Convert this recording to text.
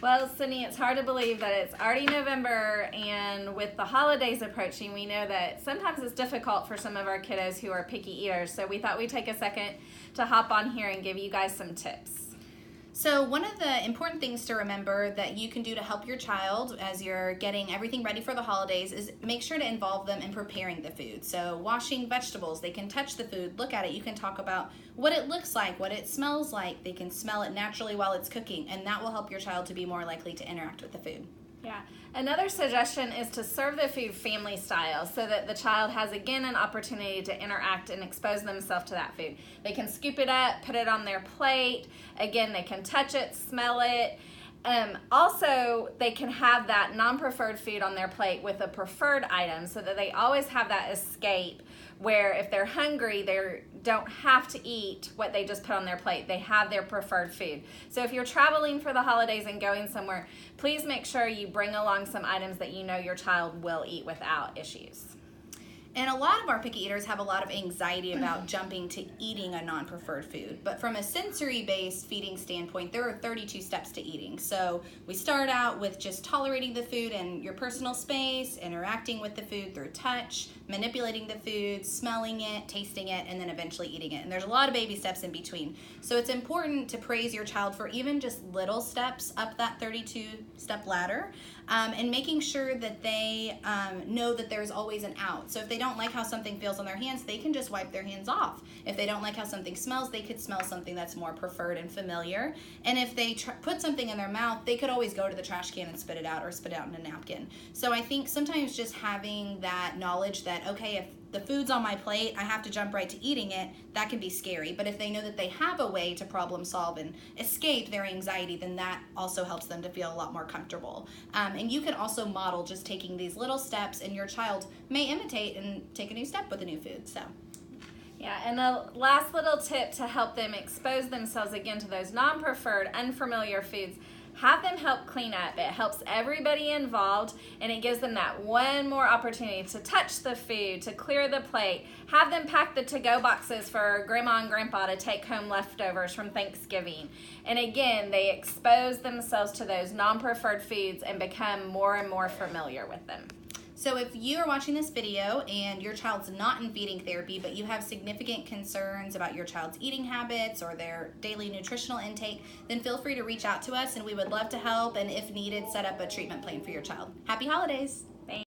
Well, Sydney, it's hard to believe that it's already November, and with the holidays approaching, we know that sometimes it's difficult for some of our kiddos who are picky eaters. So we thought we'd take a second to hop on here and give you guys some tips. So one of the important things to remember that you can do to help your child as you're getting everything ready for the holidays is make sure to involve them in preparing the food. So washing vegetables, they can touch the food, look at it. You can talk about what it looks like, what it smells like. They can smell it naturally while it's cooking, and that will help your child to be more likely to interact with the food. Yeah. Another suggestion is to serve the food family style so that the child has, again, an opportunity to interact and expose themselves to that food. They can scoop it up, put it on their plate. Again, they can touch it, smell it. Also, they can have that non-preferred food on their plate with a preferred item so that they always have that escape where if they're hungry, they don't have to eat what they just put on their plate. They have their preferred food. So if you're traveling for the holidays and going somewhere, please make sure you bring along some items that you know your child will eat without issues. And a lot of our picky eaters have a lot of anxiety about jumping to eating a non-preferred food. But from a sensory-based feeding standpoint, there are 32 steps to eating. So we start out with just tolerating the food in your personal space, interacting with the food through touch, manipulating the food, smelling it, tasting it, and then eventually eating it. And there's a lot of baby steps in between. So it's important to praise your child for even just little steps up that 32-step ladder, and making sure that they know that there's always an out. So if they don't like how something feels on their hands, they can just wipe their hands off. If they don't like how something smells, they could smell something that's more preferred and familiar. And if they put something in their mouth, they could always go to the trash can and spit it out or spit it out in a napkin. So I think sometimes just having that knowledge that, okay, if the food's on my plate, I have to jump right to eating it, that can be scary. But if they know that they have a way to problem solve and escape their anxiety, then that also helps them to feel a lot more comfortable. And you can also model just taking these little steps, and your child may imitate and take a new step with a new food. So. Yeah, and the last little tip to help them expose themselves again to those non-preferred, unfamiliar foods, have them help clean up. It helps everybody involved, and it gives them that one more opportunity to touch the food, to clear the plate. Have them pack the to-go boxes for grandma and grandpa to take home leftovers from Thanksgiving. And again, they expose themselves to those non-preferred foods and become more and more familiar with them. So if you are watching this video and your child's not in feeding therapy, but you have significant concerns about your child's eating habits or their daily nutritional intake, then feel free to reach out to us, and we would love to help, and if needed, set up a treatment plan for your child. Happy holidays!